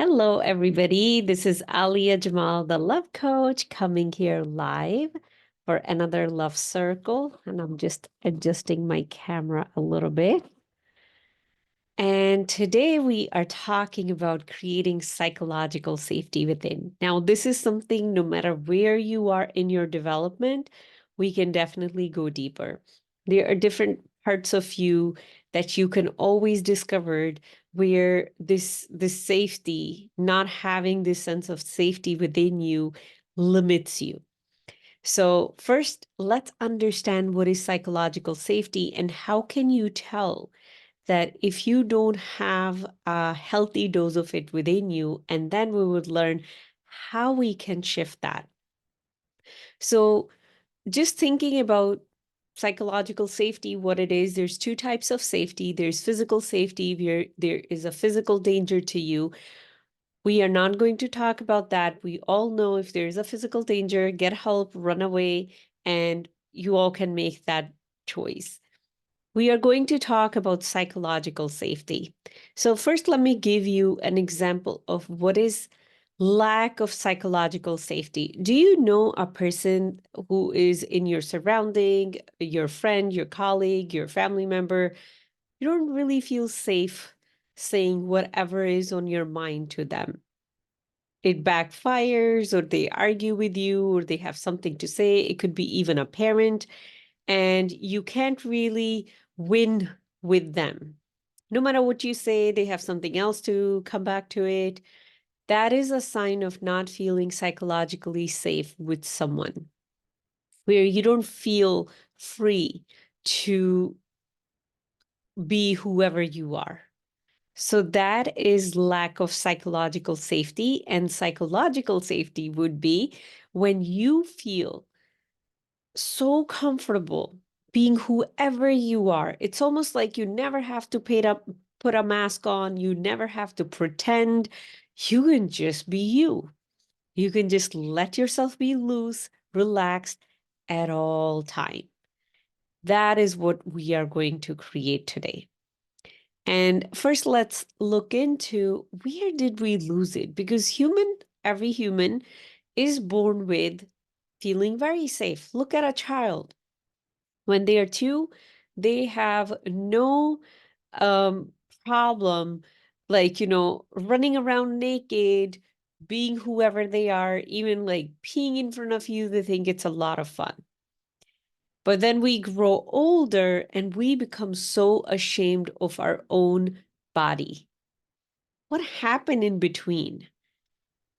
Hello, everybody. This is Alia Jamal, the love coach, coming here live for another love circle. And I'm just adjusting my camera a little bit. And today we are talking about creating psychological safety within. Now, this is something no matter where you are in your development, we can definitely go deeper. There are different parts of you that you can always discover where this safety, not having this sense of safety within you, limits you. So first, let's understand what is psychological safety and how can you tell that if you don't have a healthy dose of it within you, and then we would learn how we can shift that. So just thinking about psychological safety, what it is, there's two types of safety. There's physical safety, where there is a physical danger to you. We are not going to talk about that. We all know if there's a physical danger, get help, run away, and you all can make that choice. We are going to talk about psychological safety. So first, let me give you an example of what is lack of psychological safety. Do you know a person who is in your surrounding, your friend, your colleague, your family member? You don't really feel safe saying whatever is on your mind to them. It backfires, or they argue with you, or they have something to say. It could be even a parent, and you can't really win with them. No matter what you say, they have something else to come back to it. That is a sign of not feeling psychologically safe with someone, where you don't feel free to be whoever you are. So that is lack of psychological safety. And psychological safety would be when you feel so comfortable being whoever you are. It's almost like you never have to put a mask on. You never have to pretend. You can just be you. You can just let yourself be loose, relaxed at all time. That is what we are going to create today. And first, let's look into where did we lose it? Because every human is born with feeling very safe. Look at a child. When they are two, they have no um, problem, like, running around naked, being whoever they are, even like peeing in front of you. They think it's a lot of fun. But then we grow older and we become so ashamed of our own body. What happened in between?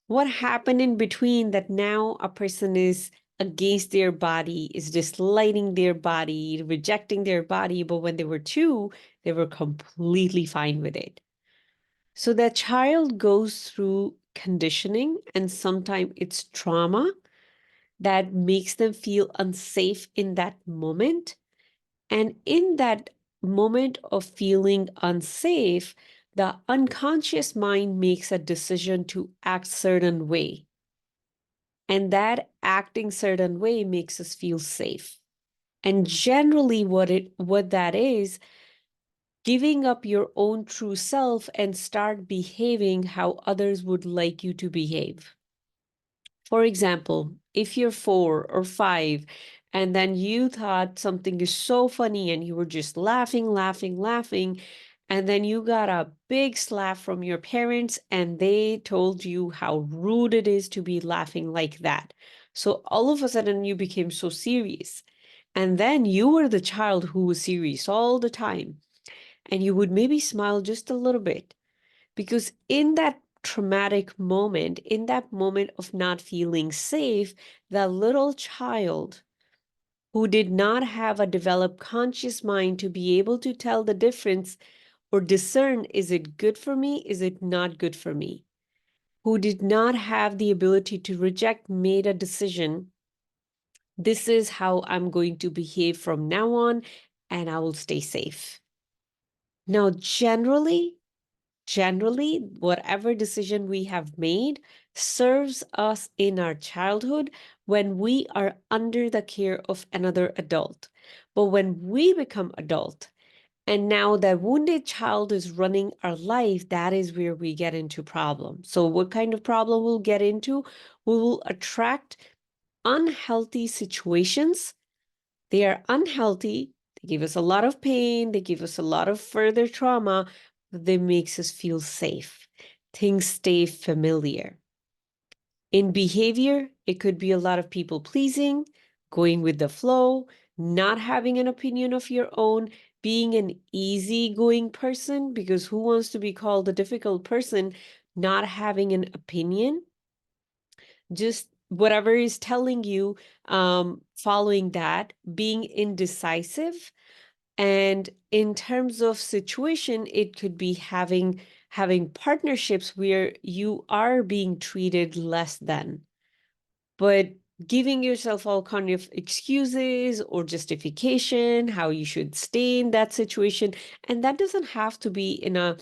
What happened in between that now a person is against their body, is disliking their body, rejecting their body, but when they were two, they were completely fine with it. So that child goes through conditioning, and sometimes it's trauma that makes them feel unsafe in that moment. And in that moment of feeling unsafe, the unconscious mind makes a decision to act certain way. And that acting certain way makes us feel safe. And generally what that is, giving up your own true self and start behaving how others would like you to behave. For example, if you're 4 or 5 and then you thought something is so funny and you were just laughing, laughing, laughing, and then you got a big slap from your parents and they told you how rude it is to be laughing like that. So all of a sudden you became so serious. And then you were the child who was serious all the time. And you would maybe smile just a little bit. Because in that traumatic moment, in that moment of not feeling safe, the little child who did not have a developed conscious mind to be able to tell the difference or discern, is it good for me? Is it not good for me? Who did not have the ability to reject, made a decision. This is how I'm going to behave from now on, and I will stay safe. Now, generally, whatever decision we have made serves us in our childhood when we are under the care of another adult. But when we become adult And now that wounded child is running our life, that is where we get into problems. So what kind of problem we'll get into? We will attract unhealthy situations. They are unhealthy. They give us a lot of pain. They give us a lot of further trauma, but they makes us feel safe. Things stay familiar. In behavior, it could be a lot of people pleasing, going with the flow, not having an opinion of your own, being an easygoing person, because who wants to be called a difficult person, not having an opinion, just whatever is telling you, following that, being indecisive. And in terms of situation, it could be having partnerships where you are being treated less than, but giving yourself all kind of excuses or justification how you should stay in that situation. And that doesn't have to be in a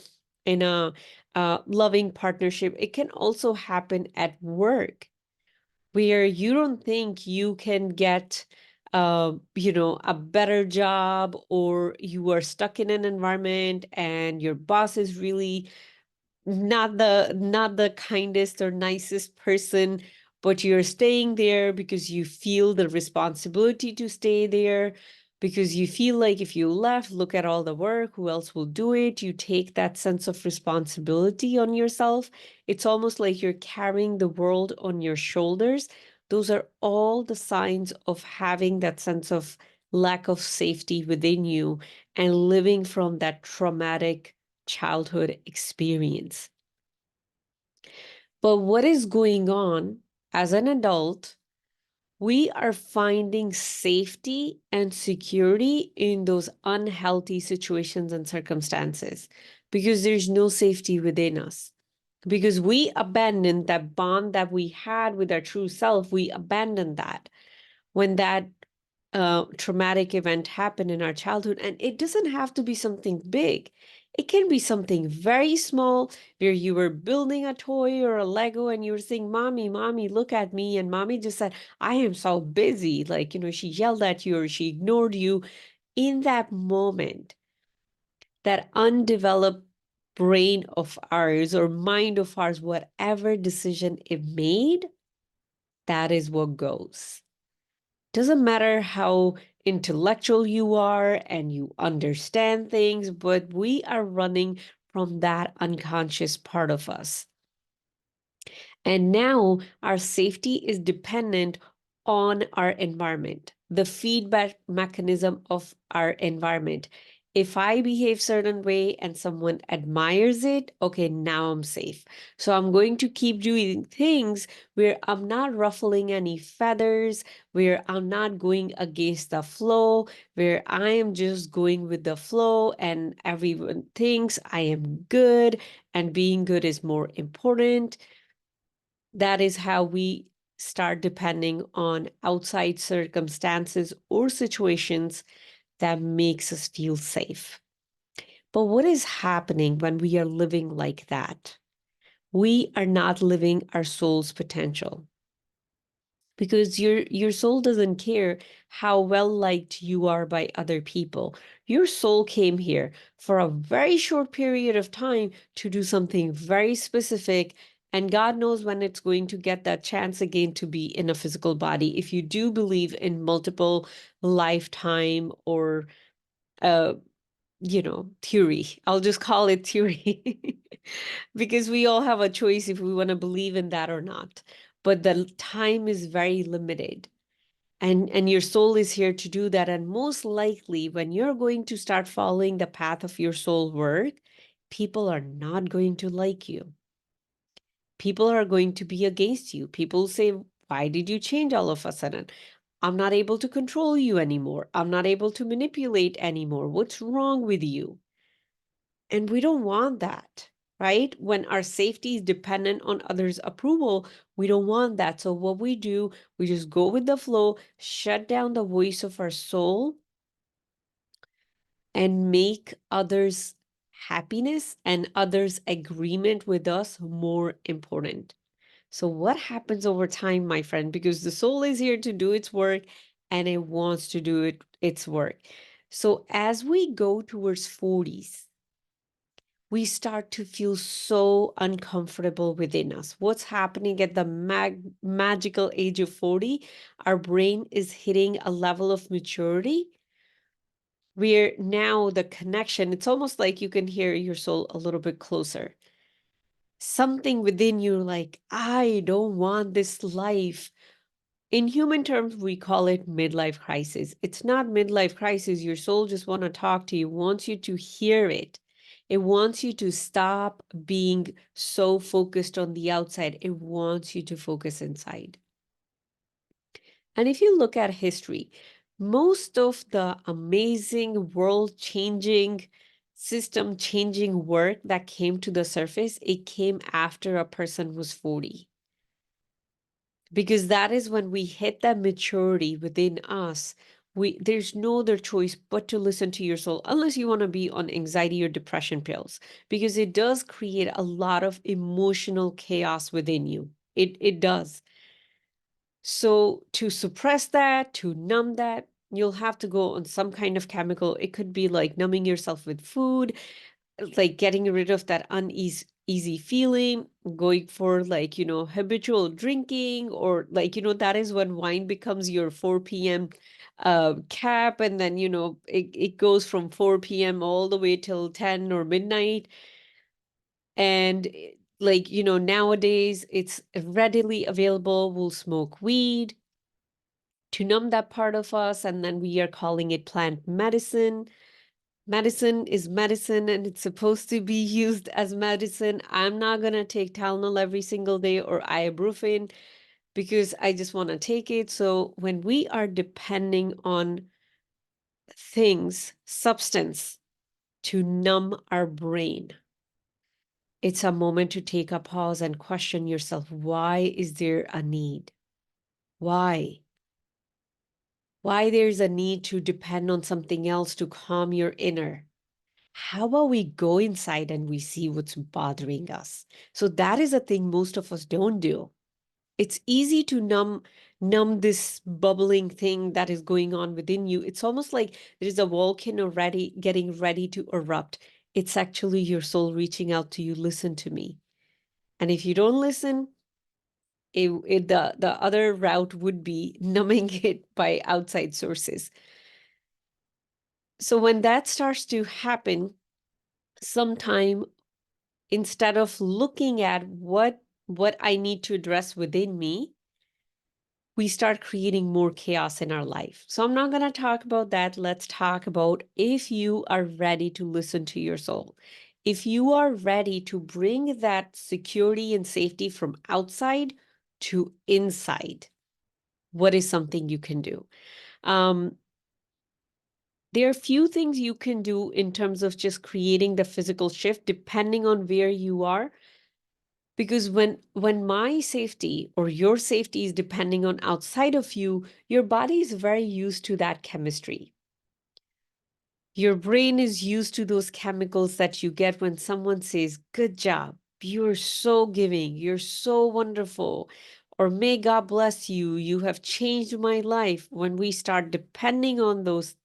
loving partnership. It can also happen at work, where you don't think you can get a better job, or you are stuck in an environment and your boss is really not the kindest or nicest person, but you're staying there because you feel the responsibility to stay there, because you feel like if you left, look at all the work, who else will do it? You take that sense of responsibility on yourself. It's almost like you're carrying the world on your shoulders. Those are all the signs of having that sense of lack of safety within you and living from that traumatic childhood experience. But what is going on as an adult? We are finding safety and security in those unhealthy situations and circumstances because there's no safety within us. Because we abandoned that bond that we had with our true self, we abandoned that when that traumatic event happened in our childhood. And it doesn't have to be something big. It can be something very small, where you were building a toy or a Lego and you were saying, Mommy, Mommy, look at me. And Mommy just said, I am so busy. Like, she yelled at you or she ignored you. In that moment, that undeveloped brain of ours or mind of ours, whatever decision it made, that is what goes. Doesn't matter how intellectual you are and you understand things, but we are running from that unconscious part of us. And now our safety is dependent on our environment, the feedback mechanism of our environment. If I behave certain way and someone admires it, okay, now I'm safe. So I'm going to keep doing things where I'm not ruffling any feathers, where I'm not going against the flow, where I am just going with the flow and everyone thinks I am good and being good is more important. That is how we start depending on outside circumstances or situations that makes us feel safe. But what is happening when we are living like that? We are not living our soul's potential, because your soul doesn't care how well liked you are by other people. Your soul came here for a very short period of time to do something very specific, and God knows when it's going to get that chance again to be in a physical body. If you do believe in multiple lifetime or uh theory, I'll just call it theory, because we all have a choice if we want to believe in that or not. But the time is very limited. And your soul is here to do that. And most likely, when you're going to start following the path of your soul work, people are not going to like you. People are going to be against you. People say, why did you change all of a sudden? I'm not able to control you anymore. I'm not able to manipulate anymore. What's wrong with you? And we don't want that, right? When our safety is dependent on others' approval, we don't want that. So what we do, we just go with the flow, shut down the voice of our soul, and make others' happiness and others' agreement with us more important. So what happens over time, my friend? Because the soul is here to do its work and it wants to do its work. So as we go towards 40s, we start to feel so uncomfortable within us. What's happening at the magical age of 40? Our brain is hitting a level of maturity where now the connection, it's almost like you can hear your soul a little bit closer. Something within you like, I don't want this life. In human terms, we call it midlife crisis. It's not midlife crisis. Your soul just want to talk to you, wants you to hear it. It wants you to stop being so focused on the outside. It wants you to focus inside. And if you look at history, most of the amazing world-changing, system-changing work that came to the surface, it came after a person was 40. Because that is when we hit that maturity within us. There's no other choice but to listen to your soul, unless you want to be on anxiety or depression pills, because it does create a lot of emotional chaos within you. It does. So to suppress that, to numb that, you'll have to go on some kind of chemical. It could be like numbing yourself with food, like getting rid of that easy feeling, going for like, habitual drinking, or like, that is when wine becomes your 4 p.m. Cap. And then, it goes from 4 p.m. all the way till 10 or midnight. And like, nowadays it's readily available. We'll smoke weed to numb that part of us. And then we are calling it plant medicine. Medicine is medicine and it's supposed to be used as medicine. I'm not going to take Tylenol every single day or ibuprofen because I just want to take it. So when we are depending on things, substance, to numb our brain, it's a moment to take a pause and question yourself. Why is there a need? Why? Why there's a need to depend on something else to calm your inner? How about we go inside and we see what's bothering us? So that is a thing most of us don't do. It's easy to numb this bubbling thing that is going on within you. It's almost like there's a volcano getting ready to erupt. It's actually your soul reaching out to you. Listen to me. And if you don't listen, the other route would be numbing it by outside sources. So when that starts to happen, sometime instead of looking at what I need to address within me, we start creating more chaos in our life. So I'm not going to talk about that. Let's talk about if you are ready to listen to your soul. If you are ready to bring that security and safety from outside to inside, what is something you can do? There are a few things you can do in terms of just creating the physical shift depending on where you are. Because when my safety or your safety is depending on outside of you, your body is very used to that chemistry. Your brain is used to those chemicals that you get when someone says, "Good job, you're so giving, you're so wonderful," or "May God bless you, you have changed my life." When we start depending on those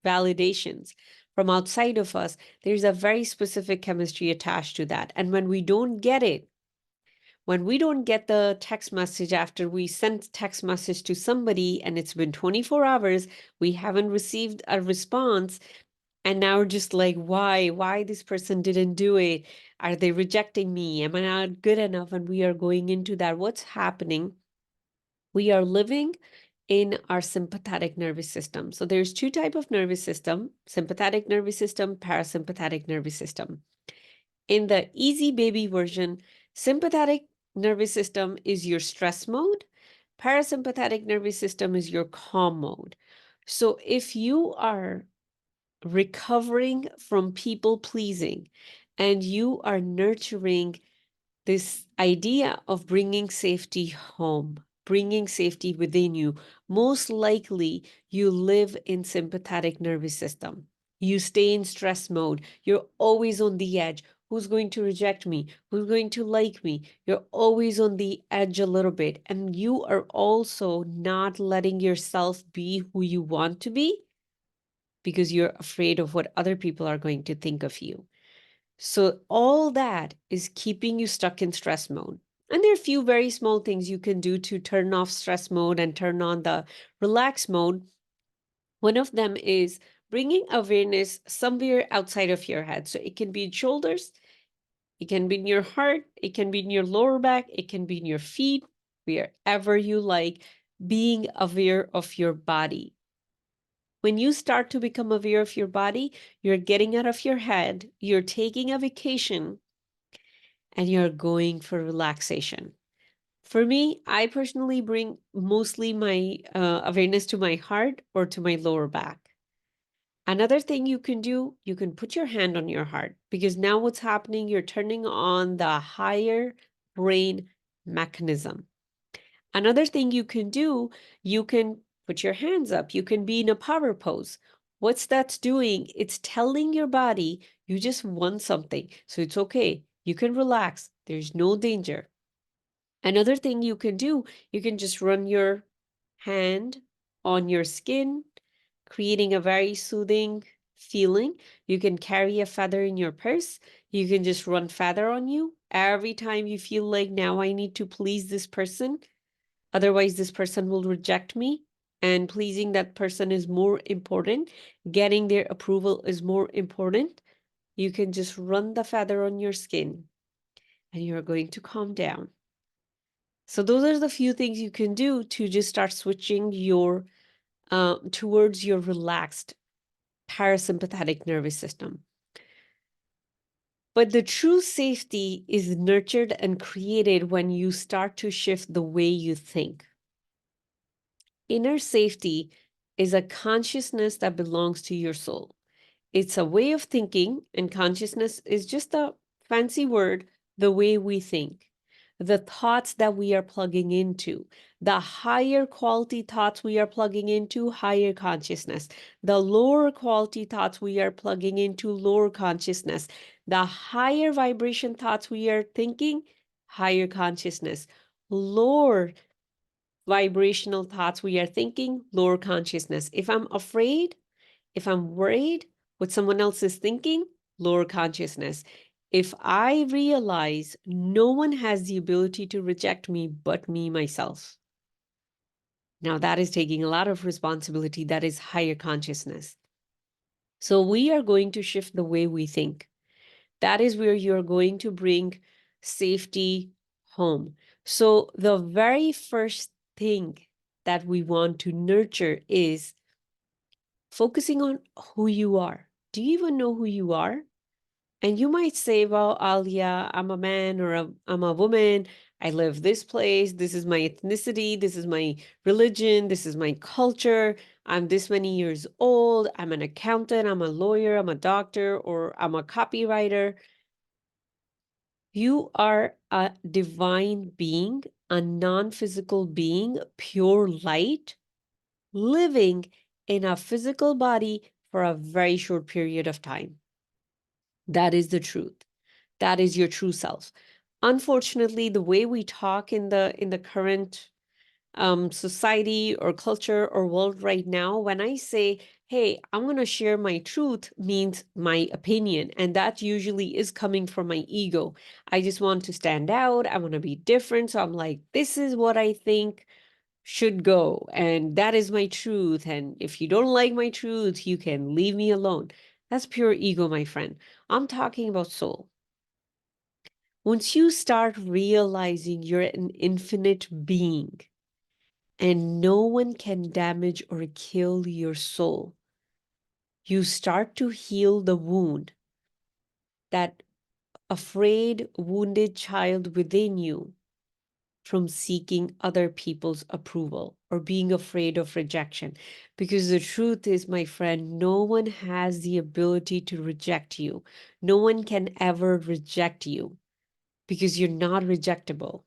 validations from outside of us, there's a very specific chemistry attached to that. And when we don't get it, when we don't get the text message after we sent text message to somebody and it's been 24 hours, we haven't received a response. And now we're just like, why this person didn't do it? Are they rejecting me? Am I not good enough? And we are going into that. What's happening? We are living in our sympathetic nervous system. So there's two types of nervous system: sympathetic nervous system, parasympathetic nervous system. In the easy baby version, sympathetic nervous system is your stress mode. Parasympathetic nervous system is your calm mode. So if you are recovering from people pleasing and you are nurturing this idea of bringing safety home, bringing safety within you, most likely you live in sympathetic nervous system. You stay in stress mode. You're always on the edge. Who's going to reject me? Who's going to like me? You're always on the edge a little bit. And you are also not letting yourself be who you want to be because you're afraid of what other people are going to think of you. So all that is keeping you stuck in stress mode. And there are a few very small things you can do to turn off stress mode and turn on the relax mode. One of them is bringing awareness somewhere outside of your head. So it can be in shoulders, it can be in your heart, it can be in your lower back, it can be in your feet, wherever you like, being aware of your body. When you start to become aware of your body, you're getting out of your head, you're taking a vacation, and you're going for relaxation. For me, I personally bring mostly my awareness to my heart or to my lower back. Another thing you can do, you can put your hand on your heart, because now what's happening, you're turning on the higher brain mechanism. Another thing you can do, you can put your hands up. You can be in a power pose. What's that's doing? It's telling your body you just won something. So it's okay. You can relax. There's no danger. Another thing you can do, you can just run your hand on your skin, creating a very soothing feeling. You can carry a feather in your purse. You can just run feather on you. Every time you feel like now I need to please this person, otherwise this person will reject me, and pleasing that person is more important. Getting their approval is more important. You can just run the feather on your skin and you're going to calm down. So those are the few things you can do to just start switching your towards your relaxed parasympathetic nervous system. But the true safety is nurtured and created when you start to shift the way you think. Inner safety is a consciousness that belongs to your soul. It's a way of thinking, and consciousness is just a fancy word, the way we think, the thoughts that we are plugging into, the higher quality thoughts we are plugging into, higher consciousness, the lower quality thoughts we are plugging into, lower consciousness, the higher vibration thoughts we are thinking, higher consciousness, lower vibrational thoughts we are thinking, lower consciousness. If I'm afraid, if I'm worried what someone else is thinking, lower consciousness. If I realize no one has the ability to reject me but me, myself, now that is taking a lot of responsibility. That is higher consciousness. So we are going to shift the way we think. That is where you're going to bring safety home. So the very first thing that we want to nurture is focusing on who you are. Do you even know who you are? And you might say, well, Alia, I'm a man, or I'm a woman. I live this place. This is my ethnicity. This is my religion. This is my culture. I'm this many years old. I'm an accountant. I'm a lawyer. I'm a doctor, or I'm a copywriter. You are a divine being, a non-physical being, pure light, living in a physical body for a very short period of time. That is the truth. That is your true self. Unfortunately, the way we talk in the current society or culture or world right now, when I say, hey, I'm going to share my truth, means my opinion. And that usually is coming from my ego. I just want to stand out. I want to be different. So I'm like, this is what I think should go. And that is my truth. And if you don't like my truth, you can leave me alone. That's pure ego, my friend. I'm talking about soul. Once you start realizing you're an infinite being and no one can damage or kill your soul, you start to heal the wound, that afraid, wounded child within you, from seeking other people's approval or being afraid of rejection. Because the truth is, my friend, no one has the ability to reject you. No one can ever reject you because you're not rejectable.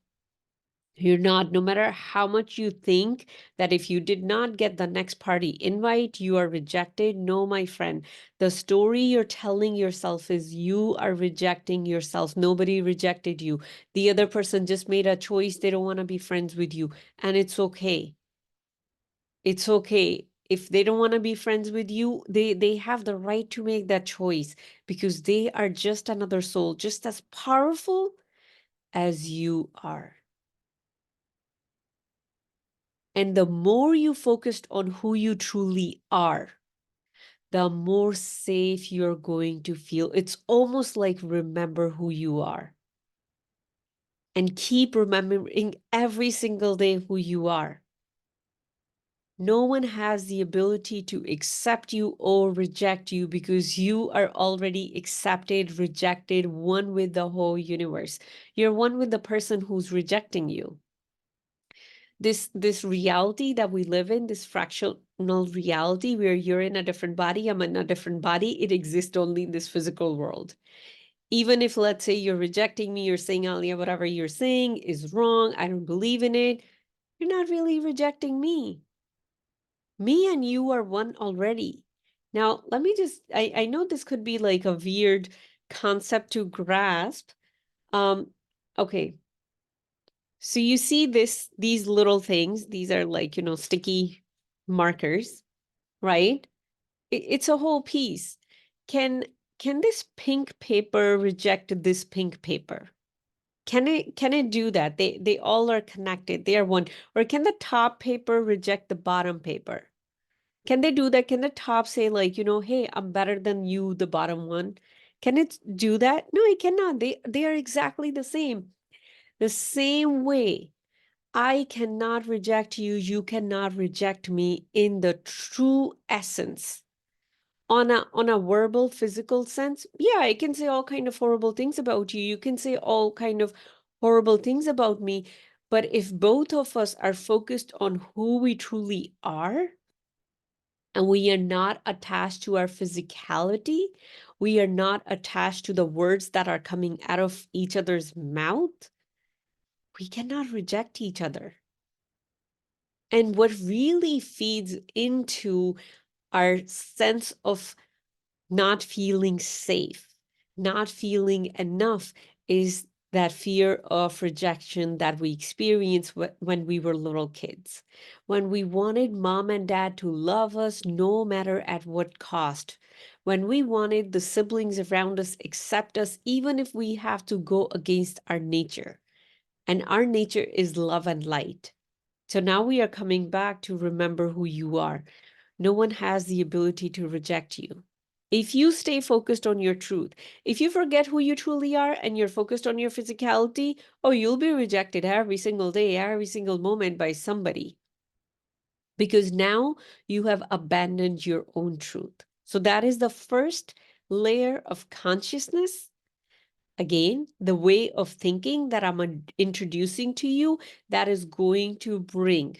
You're not, no matter how much you think that if you did not get the next party invite, you are rejected. No, my friend, the story you're telling yourself is you are rejecting yourself. Nobody rejected you. The other person just made a choice. They don't want to be friends with you. And it's okay. It's okay. If they don't want to be friends with you, they have the right to make that choice, because they are just another soul, just as powerful as you are. And the more you focused on who you truly are, the more safe you're going to feel. It's almost like remember who you are. And keep remembering every single day who you are. No one has the ability to accept you or reject you, because you are already accepted, rejected, one with the whole universe. You're one with the person who's rejecting you. This reality that we live in, this fractional reality where you're in a different body, I'm in a different body, it exists only in this physical world. Even if, let's say, you're rejecting me, you're saying, Alia, whatever you're saying is wrong, I don't believe in it, you're not really rejecting me. Me and you are one already. Now, let me just, I know this could be like a weird concept to grasp. Okay. So you see these little things, these are like, sticky markers, right? It's a whole piece. Can can this pink paper reject this pink paper? Can it do that? They all are connected. They are one. Or can the top paper reject the bottom paper? Can they do that? Can the top say like, hey, I'm better than you, the bottom one? Can it do that? No, it cannot. They are exactly the same. The same way. I cannot reject you. You cannot reject me in the true essence. On a verbal, physical sense, yeah, I can say all kind of horrible things about you. You can say all kind of horrible things about me. But if both of us are focused on who we truly are, and we are not attached to our physicality, we are not attached to the words that are coming out of each other's mouth, we cannot reject each other. And what really feeds into our sense of not feeling safe, not feeling enough, is that fear of rejection that we experienced when we were little kids, when we wanted mom and dad to love us no matter at what cost, when we wanted the siblings around us accept us even if we have to go against our nature. And our nature is love and light. So now we are coming back to remember who you are. No one has the ability to reject you. If you stay focused on your truth, if you forget who you truly are and you're focused on your physicality, oh, you'll be rejected every single day, every single moment by somebody. Because now you have abandoned your own truth. So that is the first layer of consciousness. Again, the way of thinking that I'm introducing to you, that is going to bring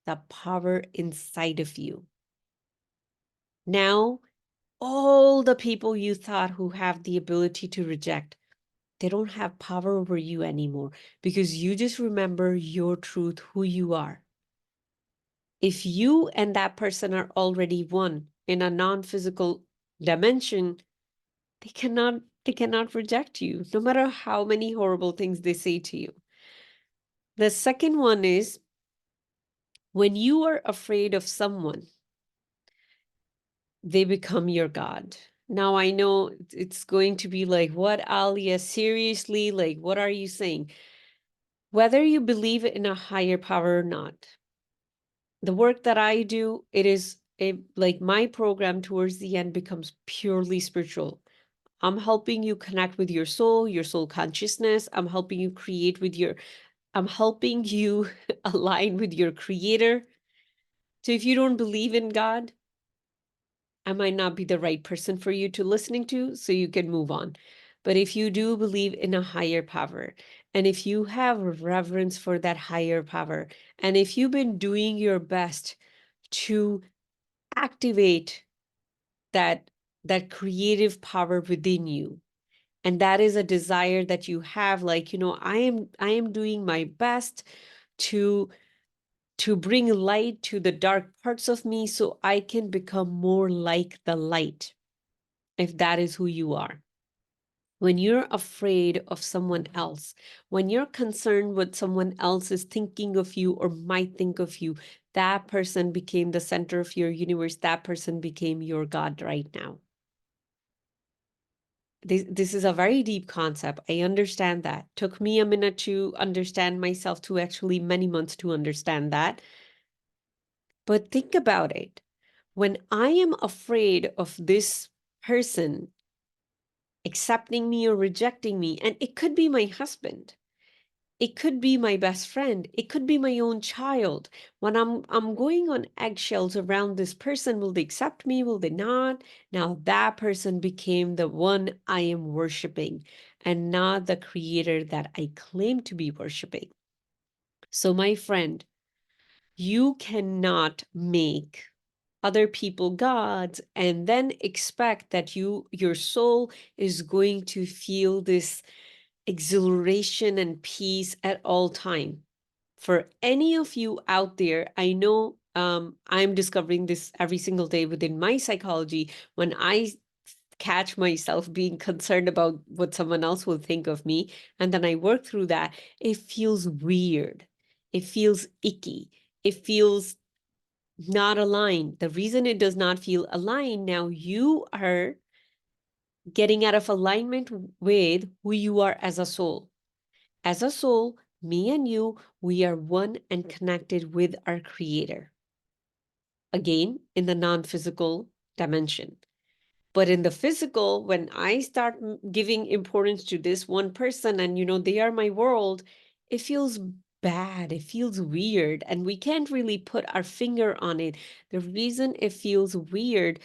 the power inside of you. Now, all the people you thought who have the ability to reject, they don't have power over you anymore, because you just remember your truth, who you are. If you and that person are already one in a non-physical dimension, they cannot reject you, no matter how many horrible things they say to you. The second one is when you are afraid of someone, they become your God. Now, I know it's going to be like, what, Alia? Seriously? Like, what are you saying? Whether you believe in a higher power or not, the work that I do, it is like my program towards the end becomes purely spiritual. I'm helping you connect with your soul consciousness. I'm helping you align with your creator. So if you don't believe in God, I might not be the right person for you to listening to, so you can move on. But if you do believe in a higher power, and if you have reverence for that higher power, and if you've been doing your best to activate that creative power within you, and that is a desire that you have, like, I am doing my best to bring light to the dark parts of me so I can become more like the light. If that is who you are. When you're afraid of someone else, when you're concerned what someone else is thinking of you or might think of you, that person became the center of your universe. That person became your God right now. This is a very deep concept. I understand that. Took me a minute to understand myself, to actually many months to understand that. But think about it. When I am afraid of this person accepting me or rejecting me, and it could be my husband, it could be my best friend, it could be my own child. When I'm going on eggshells around this person, will they accept me? Will they not? Now that person became the one I am worshiping and not the creator that I claim to be worshiping. So my friend, you cannot make other people gods and then expect that your soul is going to feel this exhilaration and peace at all time. For any of you out there, I know I'm discovering this every single day within my psychology. When I catch myself being concerned about what someone else will think of me, and then I work through that, it feels weird. It feels icky. It feels not aligned. The reason it does not feel aligned, now you are getting out of alignment with who you are as a soul. As a soul, me and you, we are one and connected with our creator. Again, in the non-physical dimension. But in the physical, when I start giving importance to this one person and, they are my world, it feels bad. It feels weird. And we can't really put our finger on it. The reason it feels weird,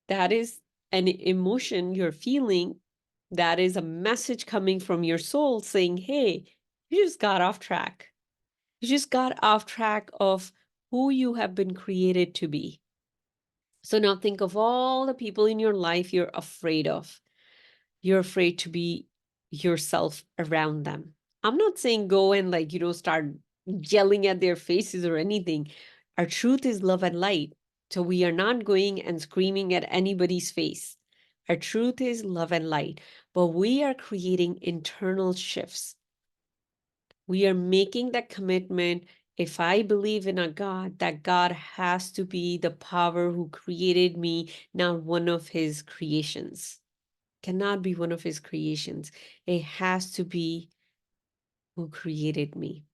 that is an emotion you're feeling. That is a message coming from your soul saying, hey, you just got off track. You just got off track of who you have been created to be. So now think of all the people in your life you're afraid of. You're afraid to be yourself around them. I'm not saying go and start yelling at their faces or anything. Our truth is love and light. So we are not going and screaming at anybody's face. Our truth is love and light, but we are creating internal shifts. We are making that commitment. If I believe in a God, that God has to be the power who created me, not one of his creations. Cannot be one of his creations. It has to be who created me.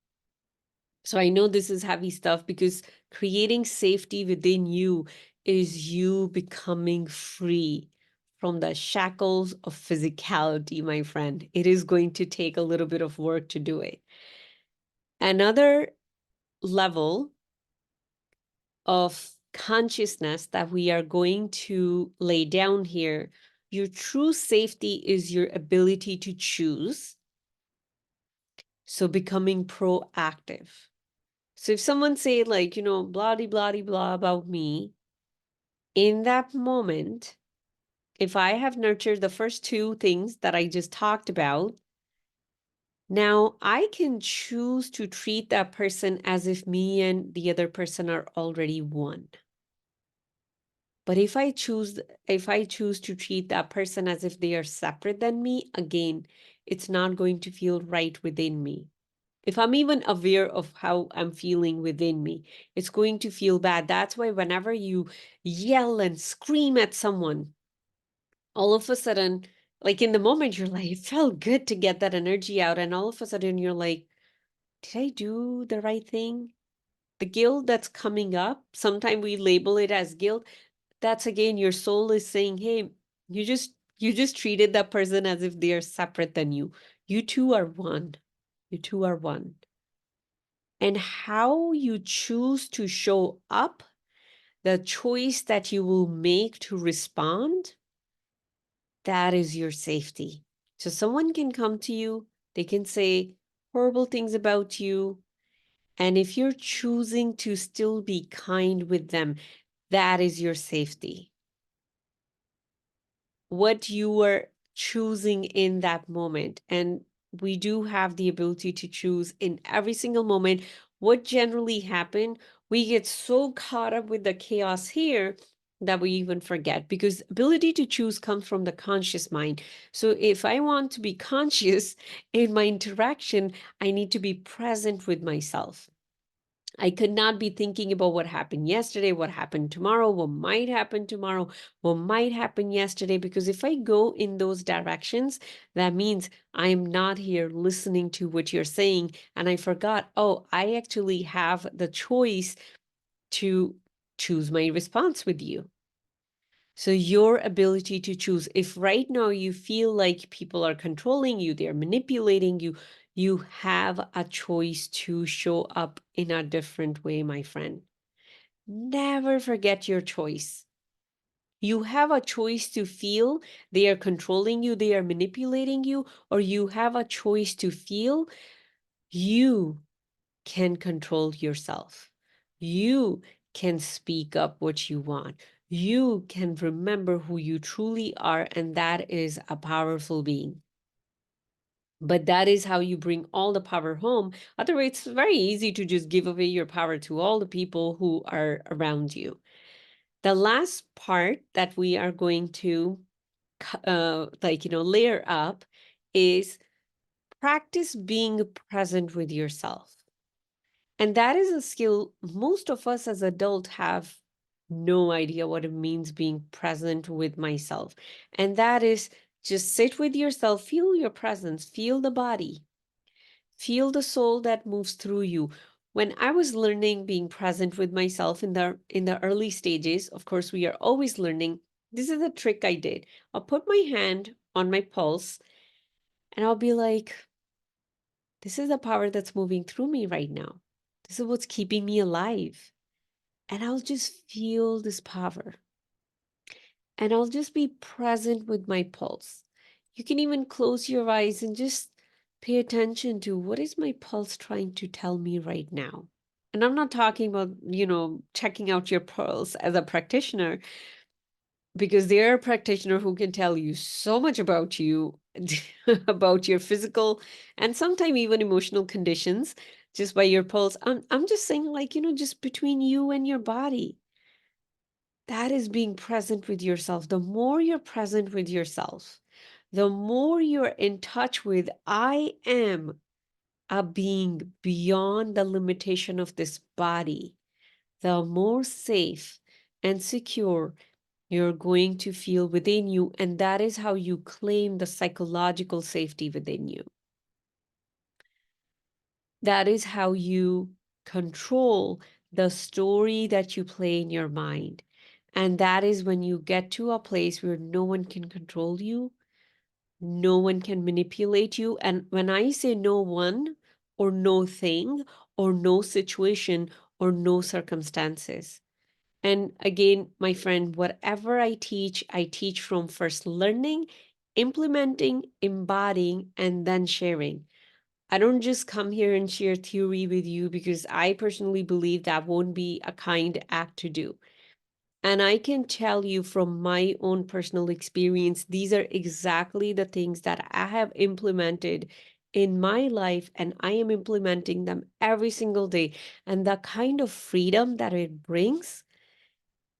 So I know this is heavy stuff because creating safety within you is you becoming free from the shackles of physicality, my friend. It is going to take a little bit of work to do it. Another level of consciousness that we are going to lay down here, your true safety is your ability to choose. So becoming proactive. So if someone say blah, blah, blah about me, in that moment, if I have nurtured the first two things that I just talked about, now I can choose to treat that person as if me and the other person are already one. But if I choose to treat that person as if they are separate than me, again, it's not going to feel right within me. If I'm even aware of how I'm feeling within me, it's going to feel bad. That's why whenever you yell and scream at someone, all of a sudden, like in the moment, you're like, it felt good to get that energy out. And all of a sudden, you're like, did I do the right thing? The guilt that's coming up, sometimes we label it as guilt. That's again, your soul is saying, hey, you just treated that person as if they are separate than you. You two are one. You two are one. And how you choose to show up, the choice that you will make to respond, that is your safety. So someone can come to you, they can say horrible things about you. And if you're choosing to still be kind with them, that is your safety. What you are choosing in that moment. And we do have the ability to choose in every single moment. What generally happens, we get so caught up with the chaos here that we even forget, because ability to choose comes from the conscious mind. So if I want to be conscious in my interaction, I need to be present with myself. I could not be thinking about what happened yesterday, what happened tomorrow, what might happen tomorrow, what might happen yesterday. Because if I go in those directions, that means I'm not here listening to what you're saying. And I forgot, oh, I actually have the choice to choose my response with you. So your ability to choose, if right now you feel like people are controlling you, they're manipulating you, you have a choice to show up in a different way, my friend. Never forget your choice. You have a choice to feel they are controlling you, they are manipulating you, or you have a choice to feel you can control yourself. You can speak up what you want. You can remember who you truly are, and that is a powerful being. But that is how you bring all the power home. Otherwise, it's very easy to just give away your power to all the people who are around you. The last part that we are going to layer up is practice being present with yourself. And that is a skill most of us as adults have no idea what it means being present with myself. And that is just sit with yourself, feel your presence, feel the body, feel the soul that moves through you. When I was learning being present with myself in the early stages, of course we are always learning. This is a trick I did. I'll put my hand on my pulse and I'll be like, this is the power that's moving through me right now. This is what's keeping me alive. And I'll just feel this power. And I'll just be present with my pulse. You can even close your eyes and just pay attention to what is my pulse trying to tell me right now. And I'm not talking about, checking out your pulse as a practitioner, because there are practitioners who can tell you so much about you, about your physical and sometimes even emotional conditions just by your pulse. I'm just saying, like, just between you and your body. That is being present with yourself. The more you're present with yourself, the more you're in touch with, I am a being beyond the limitation of this body, the more safe and secure you're going to feel within you. And that is how you claim the psychological safety within you. That is how you control the story that you play in your mind. And that is when you get to a place where no one can control you, no one can manipulate you. And when I say no one, or no thing, or no situation, or no circumstances. And again, my friend, whatever I teach from first learning, implementing, embodying, and then sharing. I don't just come here and share theory with you because I personally believe that won't be a kind act to do. And I can tell you from my own personal experience, these are exactly the things that I have implemented in my life, and I am implementing them every single day. And the kind of freedom that it brings,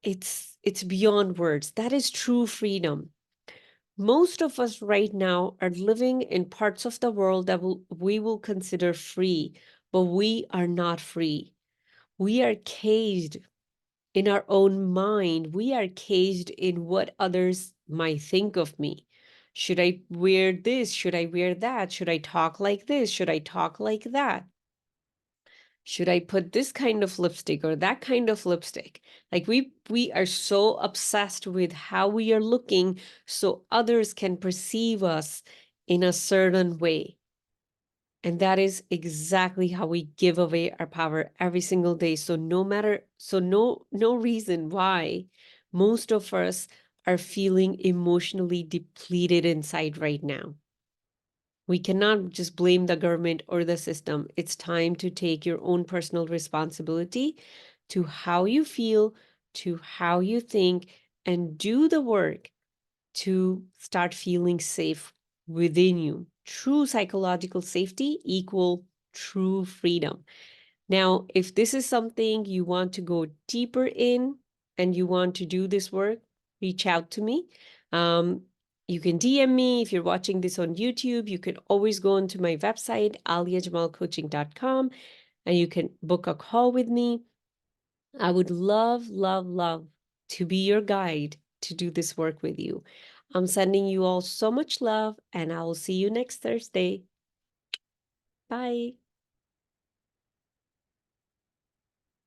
it's beyond words. That is true freedom. Most of us right now are living in parts of the world that we will consider free, but we are not free. We are caged in our own mind. We are caged in what others might think of me. Should I wear this? Should I wear that? Should I talk like this? Should I talk like that? Should I put this kind of lipstick or that kind of lipstick? Like we are so obsessed with how we are looking so others can perceive us in a certain way. And that is exactly how we give away our power every single day. So no reason why most of us are feeling emotionally depleted inside right now. We cannot just blame the government or the system. It's time to take your own personal responsibility to how you feel, to how you think, and do the work to start feeling safe within you. True psychological safety equal true freedom. Now, if this is something you want to go deeper in and you want to do this work, reach out to me. You can DM me if you're watching this on YouTube. You can always go onto my website, aliajamalcoaching.com. and you can book a call with me. I would love, love, love to be your guide to do this work with you. I'm sending you all so much love, and I will see you next Thursday. Bye.